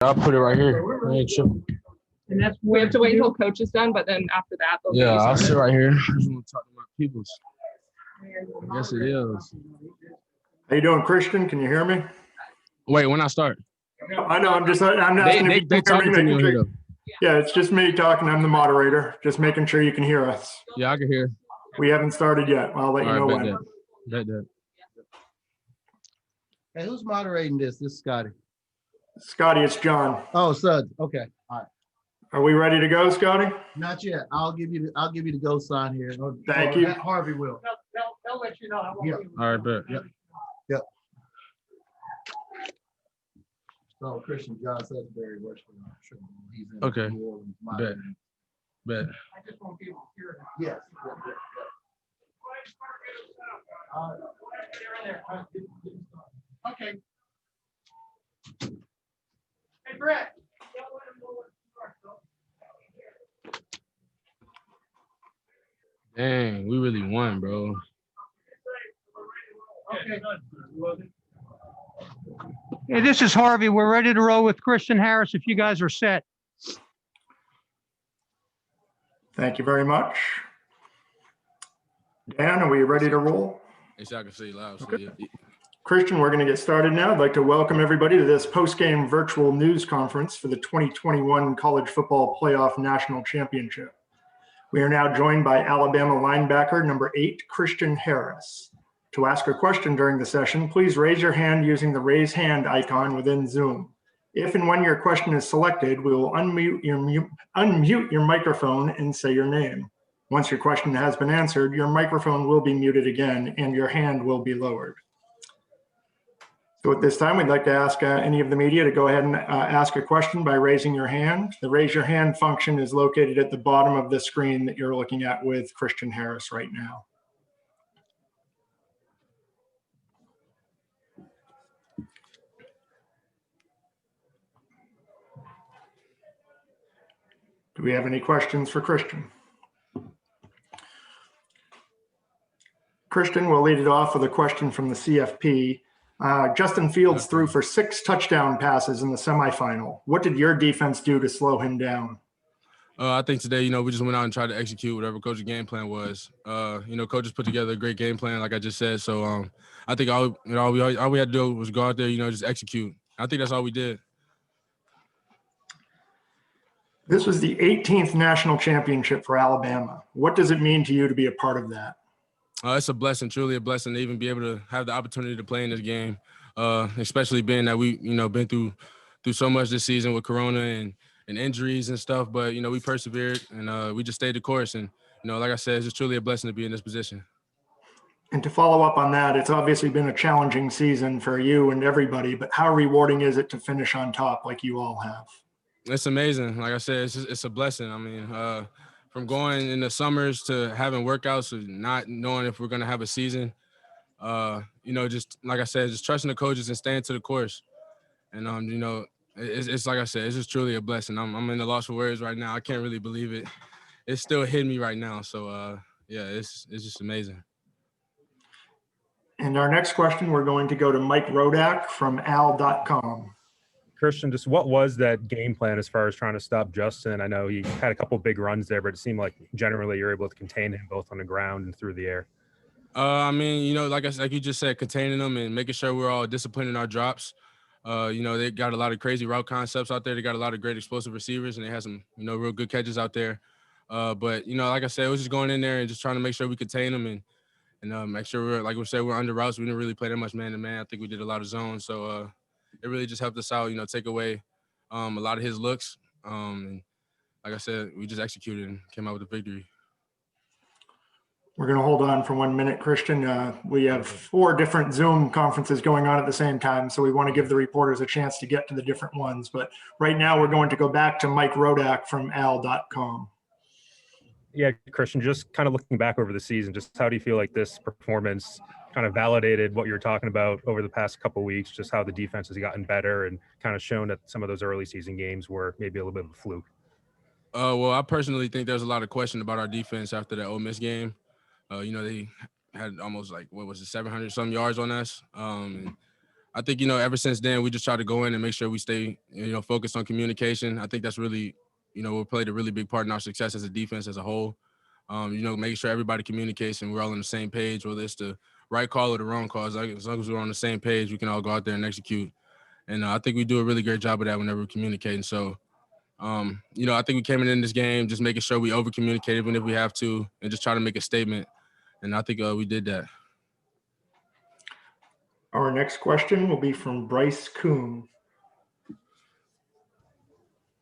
I'll put it right here. I ain't tripping. And that's We have to wait until coach is done, but then after that, they'll Yeah, get you I'll sit started. right here. I just want to talk to my peoples. Yes, it is. How you doing, Christian? Can you hear me? Wait, when I start? I know. I'm asking if you They can hear talking me. to me on here, though. Yeah, it's just me talking. I'm the moderator. Just making sure you can hear us. Yeah, I can hear. We haven't started yet. I'll let you know bet when. that. Bet that. Hey, who's moderating this? This is Scotty. Scotty, it's John. Oh, Suds. Okay. All right. Are we ready to go, Scotty? Not yet. I'll give you the go sign here. Thank you. Harvey will. They'll let you know. Yeah. All right, bet. Yep. So Christian John Sudbury works for him. Sure. He's in Okay. New Orleans. Bet. I just want people to hear it. Yes. Okay. Hey, Brett. Dang, we really won, bro. Okay. Hey, this is Harvey. We're ready to roll with Christian Harris if you guys are set. Thank you very much. Dan, are we ready to roll? Yes, I can see loud. So Okay. yeah. Christian, we're going to get started now. I'd like to welcome everybody to this post-game virtual news conference for the 2021 College Football Playoff National Championship. We are now joined by Alabama linebacker number 8, Christian Harris. To ask a question during the session, please raise your hand using the raise hand icon within Zoom. If and when your question is selected, we will unmute your microphone and say your name. Once your question has been answered, your microphone will be muted again and your hand will be lowered. So at this time, we'd like to ask any of the media to go ahead and ask a question by raising your hand. The raise your hand function is located at the bottom of the screen that you're looking at with Christian Harris right now. Do we have any questions for Christian? Christian, we'll lead it off with a question from the CFP. Justin Fields threw for 6 touchdown passes in the semifinal. What did your defense do to slow him down? I think today, we just went out and tried to execute whatever coach's game plan was. Coaches put together a great game plan, like I just said. So I think all we had to do was go out there, just execute. I think that's all we did. This was the 18th national championship for Alabama. What does it mean to you to be a part of that? It's a blessing, truly a blessing to even be able to have the opportunity to play in this game, especially being that we, been through so much this season with Corona and injuries and stuff. But, we persevered and we just stayed the course. And, like I said, it's just truly a blessing to be in this position. And to follow up on that, it's obviously been a challenging season for you and everybody, but how rewarding is it to finish on top like you all have? It's amazing. Like I said, it's a blessing. I mean, from going in the summers to having workouts to not knowing if we're going to have a season, just like I said, just trusting the coaches and staying to the course. And, it's like I said, it's just truly a blessing. I'm in the loss for words right now. I can't really believe it. It's still hitting me right now. So, it's just amazing. And our next question, we're going to go to Mike Rodak from al.com. Christian, just what was that game plan as far as trying to stop Justin? I know he had a couple big runs there, but it seemed like generally you're able to contain him both on the ground and through the air. Like you just said, containing them and making sure we're all disciplined in our drops. They got a lot of crazy route concepts out there. They got a lot of great explosive receivers, and they had some, real good catches out there. But like I said, it was just going in there and just trying to make sure we contain them and make sure we're under routes. We didn't really play that much man-to-man. I think we did a lot of zones. So, it really just helped us out, take away a lot of his looks. And like I said, we just executed and came out with a victory. We're going to hold on for 1 minute, Christian. We have 4 different Zoom conferences going on at the same time, so we want to give the reporters a chance to get to the different ones. But right now, we're going to go back to Mike Rodak from al.com. Yeah, Christian, just kind of looking back over the season, just how do you feel like this performance kind of validated what you're talking about over the past couple of weeks, just how the defense has gotten better and kind of shown that some of those early season games were maybe a little bit of a fluke? Well, I personally think there's a lot of question about our defense after that Ole Miss game. They had almost 700 some yards on us. And I think, ever since then, we just try to go in and make sure we stay, focused on communication. I think that's really, what played a really big part in our success as a defense as a whole. Making sure everybody communicates and we're all on the same page, whether it's the right call or the wrong call. As long as we're on the same page, we can all go out there and execute. And I think we do a really great job of that whenever we're communicating. So, I think we came in this game just making sure we over communicate even if we have to, and just try to make a statement. And I think we did that. Our next question will be from Bryce Kuhn.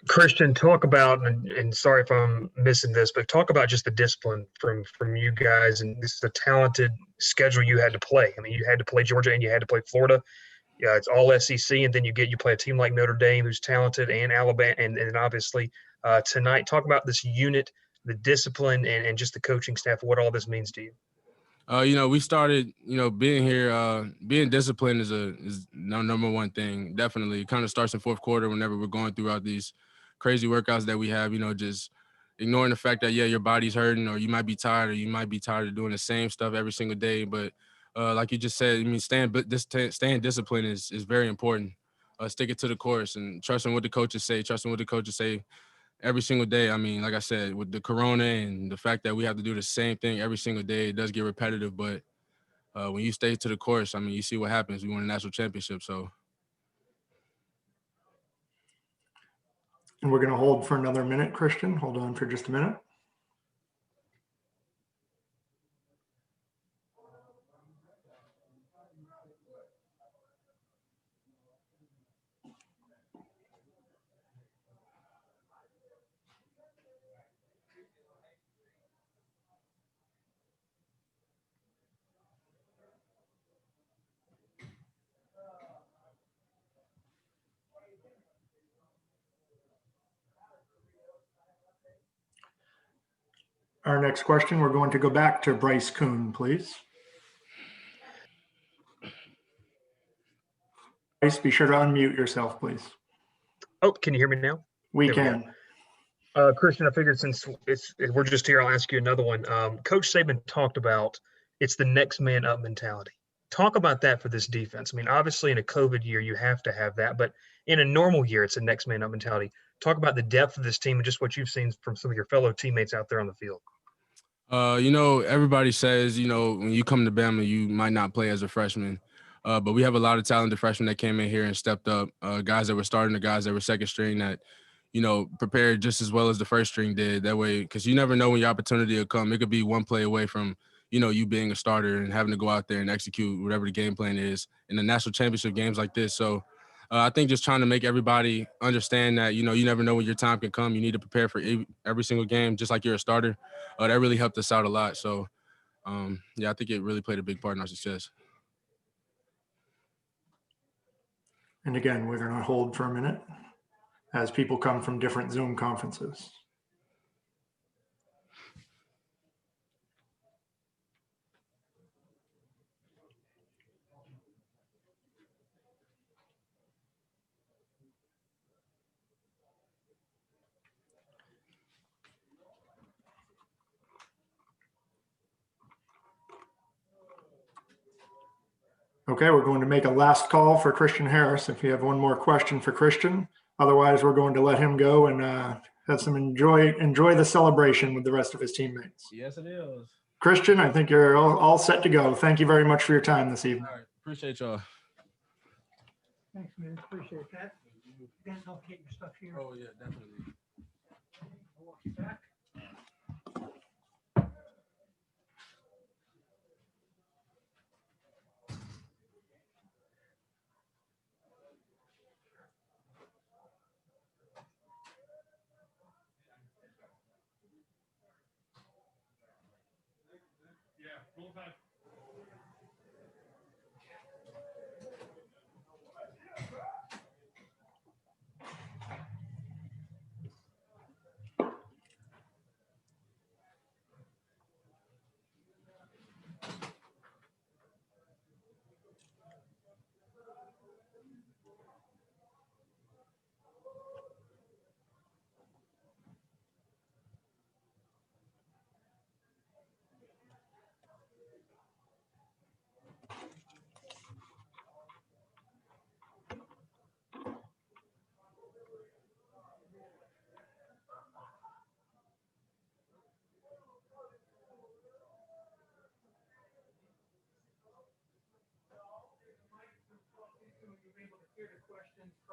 Christian, talk about, and sorry if I'm missing this, but talk about just the discipline from you guys, and this is a talented schedule you had to play. I mean, you had to play Georgia and you had to play Florida. Yeah, it's all SEC, and then you play a team like Notre Dame who's talented, and Alabama, and obviously tonight. Talk about this unit, the discipline, and just the coaching staff. What all this means to you. We started, being here, being disciplined is number one thing. Definitely. It kind of starts in fourth quarter whenever we're going throughout these crazy workouts that we have, just ignoring the fact that, yeah, your body's hurting or you might be tired of doing the same stuff every single day. But like you just said, I mean, staying disciplined is very important. Sticking to the course and trusting what the coaches say every single day. I mean, like I said, with the corona and the fact that we have to do the same thing every single day, it does get repetitive. But when you stay to the course, I mean, you see what happens. We won a national championship. So. And we're going to hold for another minute, Christian. Hold on for just a minute. Our next question, we're going to go back to Bryce Kuhn, please. Bryce, be sure to unmute yourself, please. Oh, can you hear me now? We There we can. Christian, I figured since we're just here, I'll ask you another one. Coach Saban talked about it's the next man up mentality. Talk about that for this defense. I mean, obviously in a COVID year, you have to have that, but in a normal year, it's a next man up mentality. Talk about the depth of this team and just what you've seen from some of your fellow teammates out there on the field. Everybody says, when you come to Bama, you might not play as a freshman. But we have a lot of talented freshmen that came in here and stepped up. Guys that were starting, the guys that were second string that, prepared just as well as the first string did. That way, because you never know when your opportunity will come. It could be one play away from, you being a starter and having to go out there and execute whatever the game plan is in the national championship games like this. So I think just trying to make everybody understand that, you never know when your time can come. You need to prepare for every single game, just like you're a starter. That really helped us out a lot. So, I think it really played a big part in our success. And again, we're going to hold for a minute as people come from different Zoom conferences. Okay, we're going to make a last call for Christian Harris. If you have one more question for Christian, otherwise we're going to let him go and have some enjoy the celebration with the rest of his teammates. Yes, it is. Christian, I think you're all set to go. Thank you very much for your time this evening. All right, appreciate y'all. Thanks, man. Appreciate that. Dan, don't get your stuff here. Oh yeah, definitely. I'll walk you back.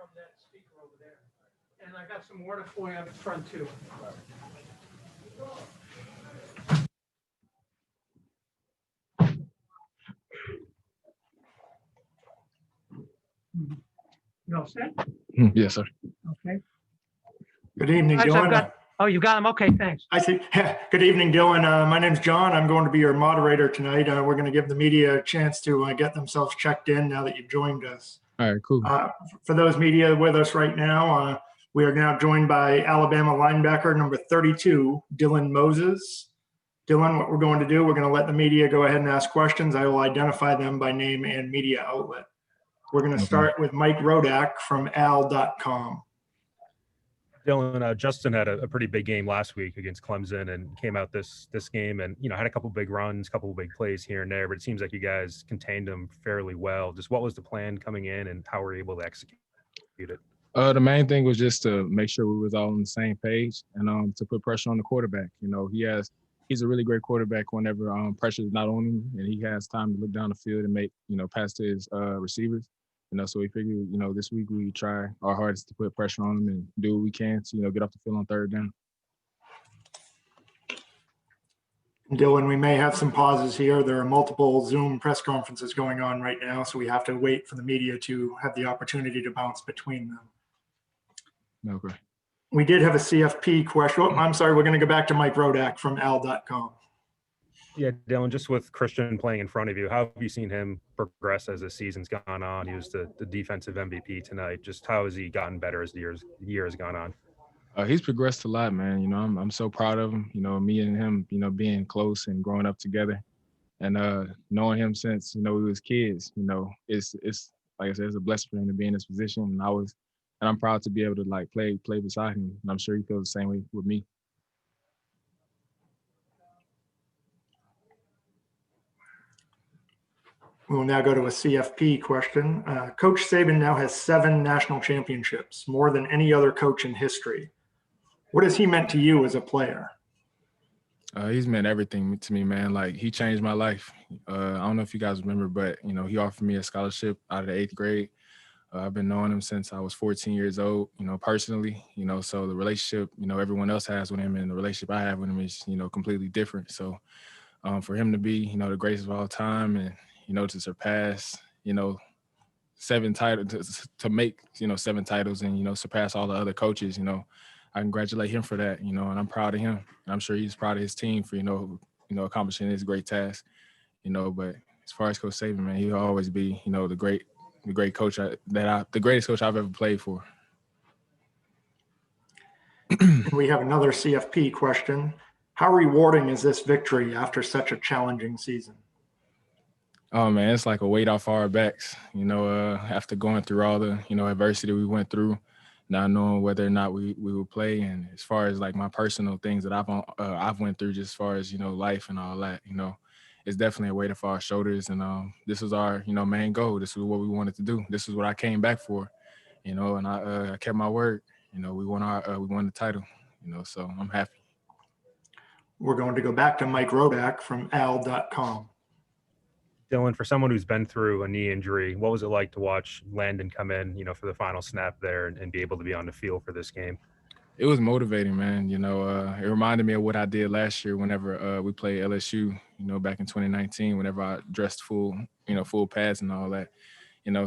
from that speaker over there. And I got some water for you up front too. You all set? Yes, sir. Okay. Good evening, Guys, I've Dylan. got, oh, you got them? Okay, thanks. I see. Good evening, Dylan. My name's John. I'm going to be your moderator tonight. We're going to give the media a chance to get themselves checked in now that you've joined us. All right, cool. For those media with us right now, we are now joined by Alabama linebacker number 32, Dylan Moses. Dylan, what we're going to do, we're going to let the media go ahead and ask questions. I will identify them by name and media outlet. We're going to start with Mike Rodak from al.com. Dylan, Justin had a pretty big game last week against Clemson and came out this game and, had a couple big runs, couple of big plays here and there, but it seems like you guys contained them fairly well. Just what was the plan coming in and how were you able to execute it? The main thing was just to make sure we was all on the same page and to put pressure on the quarterback. He's a really great quarterback whenever pressure is not on him and he has time to look down the field and make, pass to his receivers. So we figured, this week we try our hardest to put pressure on them and do what we can to, get off the field on third down. Dylan, we may have some pauses here. There are multiple Zoom press conferences going on right now, so we have to wait for the media to have the opportunity to bounce between them. Okay. We did have a CFP question. Oh, I'm sorry, we're going to go back to Mike Rodak from al.com. Yeah, Dylan, just with Christian playing in front of you, how have you seen him progress as the season's gone on? He was the defensive MVP tonight. Just how has he gotten better as the year has gone on? He's progressed a lot, man. I'm so proud of him. Me and him, being close and growing up together, and knowing him since we was kids. It's like I said, it's a blessing for him to be in this position, and I'm proud to be able to play beside him. And I'm sure he feels the same way with me. We'll now go to a CFP question. Coach Saban now has 7 national championships, more than any other coach in history. What has he meant to you as a player? He's meant everything to me, man. Like, he changed my life. I don't know if you guys remember, but, he offered me a scholarship out of the 8th grade. I've been knowing him since I was 14 years old, personally, so the relationship, everyone else has with him and the relationship I have with him is, completely different. So for him to be, the greatest of all time and, to surpass, 7 titles, to make, 7 titles and, surpass all the other coaches, I congratulate him for that, and I'm proud of him. And I'm sure he's proud of his team for, accomplishing this great task, but as far as Coach Saban, man, he'll always be, the great coach the greatest coach I've ever played for. We have another CFP question. How rewarding is this victory after such a challenging season? Oh man, it's like a weight off our backs, after going through all the, adversity we went through, not knowing whether or not we will play. And as far as like my personal things that I've went through, just as far as, life and all that, it's definitely a weight off our shoulders. And this was our, main goal. This was what we wanted to do. This is what I came back for, and I kept my word. We won the title, so I'm happy. We're going to go back to Mike Rodak from al.com. Dylan, for someone who's been through a knee injury, what was it like to watch Landon come in, for the final snap there and be able to be on the field for this game? It was motivating, man. It reminded me of what I did last year whenever we played LSU, back in 2019, whenever I dressed full pads and all that.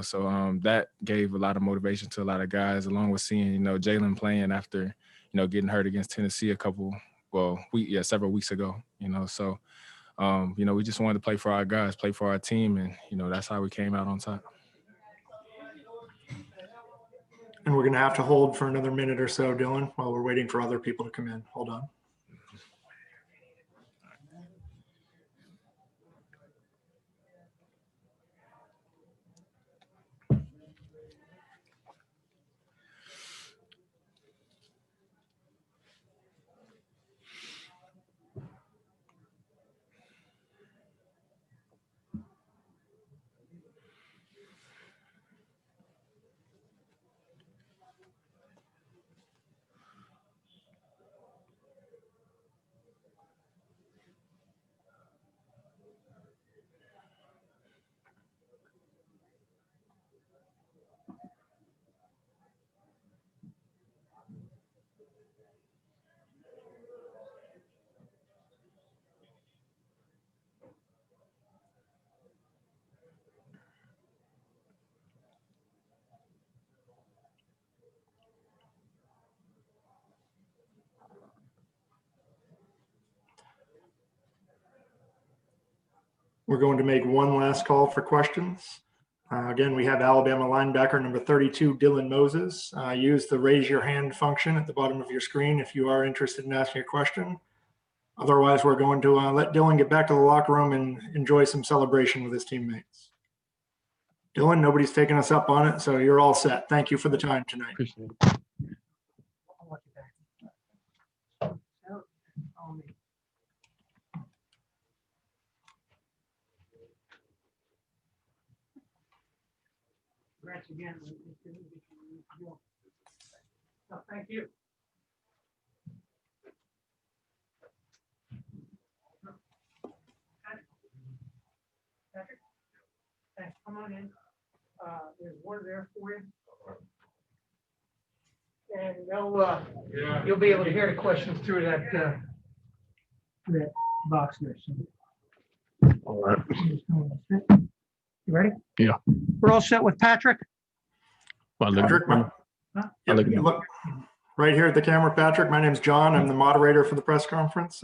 So that gave a lot of motivation to a lot of guys, along with seeing, Jalen playing after, getting hurt against Tennessee several weeks ago, So, we just wanted to play for our guys, play for our team, and, that's how we came out on top. And we're going to have to hold for another minute or so, Dylan, while we're waiting for other people to come in. Hold on. We're going to make one last call for questions. Again, we have Alabama linebacker number 32, Dylan Moses. Use the raise your hand function at the bottom of your screen if you are interested in asking a question. Otherwise, we're going to let Dylan get back to the locker room and enjoy some celebration with his teammates. Dylan, nobody's taking us up on it, so you're all set. Thank you for the time tonight. Appreciate it. Congrats again. Thank you. Patrick, thanks. Come on in. There's one there for you. And you'll be able to hear the questions through that box there. So. All right. You ready? Yeah. We're all set with Patrick? Patrick, look right here at the camera, Patrick. My name's John. I'm the moderator for the press conference.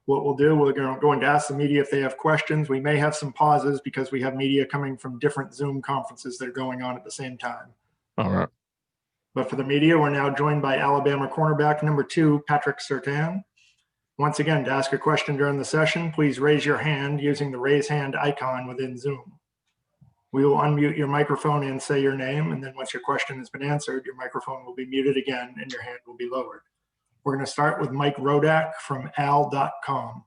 What we'll do, we're going to ask the media if they have questions. We may have some pauses because we have media coming from different Zoom conferences that are going on at the same time. All right. But for the media, we're now joined by Alabama cornerback number 2, Patrick Surtain. Once again, to ask a question during the session, please raise your hand using the raise hand icon within Zoom. We will unmute your microphone and say your name, and then once your question has been answered, your microphone will be muted again and your hand will be lowered. We're going to start with Mike Rodak from al.com.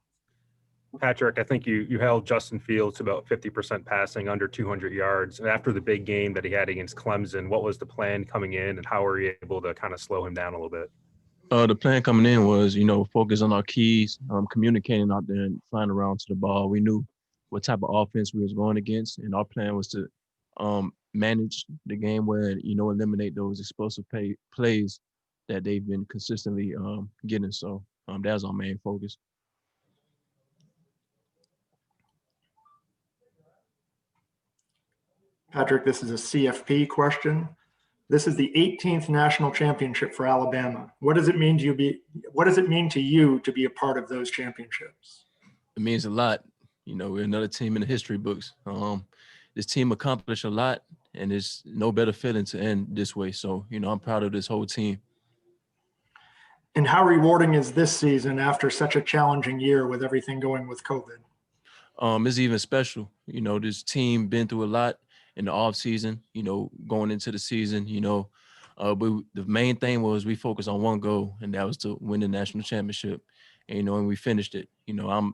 Patrick, I think you held Justin Fields to about 50% passing, under 200 yards. And after the big game that he had against Clemson, what was the plan coming in and how were you able to kind of slow him down a little bit? The plan coming in was, focus on our keys, communicating out there and flying around to the ball. We knew what type of offense we was going against, and our plan was to manage the game where, eliminate those explosive plays that they've been consistently getting. So that was our main focus. Patrick, this is a CFP question. This is the 18th national championship for Alabama. What does it mean to you to be a part of those championships? It means a lot. We're another team in the history books. This team accomplished a lot, and there's no better feeling to end this way. So, I'm proud of this whole team. And how rewarding is this season after such a challenging year with everything going with COVID? It's even special. This team been through a lot in the off season, going into the season, but the main thing was we focused on one goal, and that was to win the national championship. And, and we finished it. I'm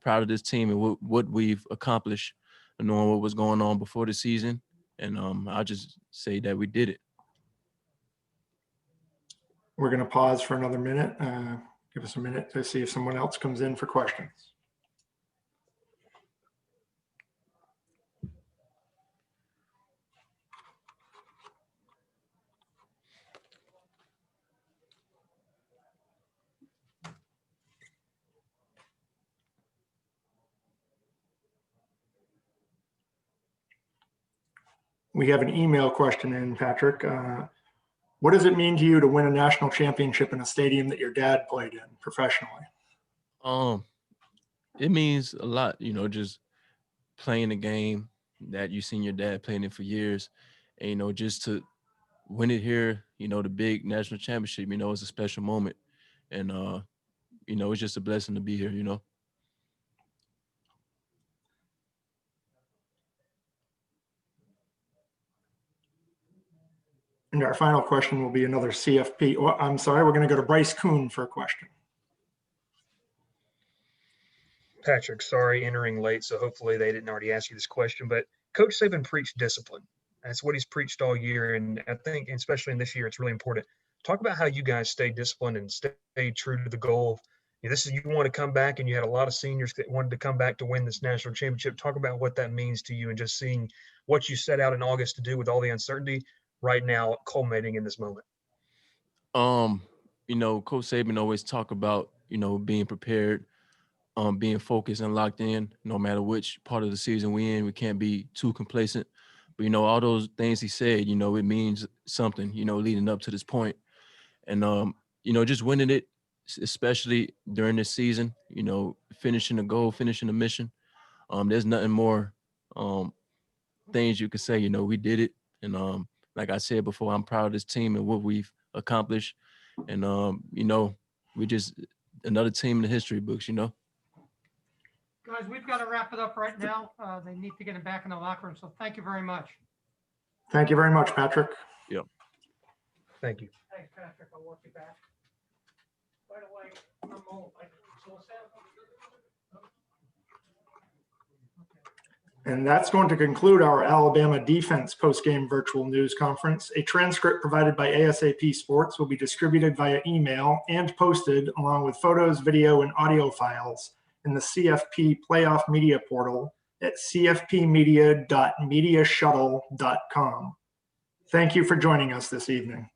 proud of this team and what we've accomplished, knowing what was going on before the season. And I'll just say that we did it. We're going to pause for another minute. Give us a minute to see if someone else comes in for questions. We have an email question in, Patrick. What does it mean to you to win a national championship in a stadium that your dad played in professionally? It means a lot, just playing a game that you've seen your dad playing it for years. And, just to win it here, the big national championship, it's a special moment. And, it's just a blessing to be here, And our final question will be another CFP. Oh, I'm sorry, we're going to go to Bryce Kuhn for a question. Patrick, sorry, entering late, so hopefully they didn't already ask you this question, but Coach Saban preached discipline. That's what he's preached all year, and I think, especially in this year, it's really important. Talk about how you guys stay disciplined and stay true to the goal. You want to come back, and you had a lot of seniors that wanted to come back to win this national championship. Talk about what that means to you and just seeing what you set out in August to do with all the uncertainty right now culminating in this moment. Coach Saban always talk about, being prepared, being focused and locked in, no matter which part of the season we in. We can't be too complacent. But, all those things he said, it means something, leading up to this point. And, just winning it, especially during this season, finishing the goal, finishing the mission. there's nothing more things you could say. You know, we did it, and like I said before, I'm proud of this team and what we've accomplished, and you know, we just another team in the history books. You know. Guys, we've got to wrap it up right now. They need to get him back in the locker room. So thank you very much. Thank you very much, Patrick. Thank you. Thanks, Patrick. I'll work you back. By the way, I'm old. And that's going to conclude our Alabama defense postgame virtual news conference. A transcript provided by ASAP Sports will be distributed via email and posted along with photos, video, and audio files in the CFP playoff media portal at cfpmedia.mediashuttle.com. Thank you for joining us this evening.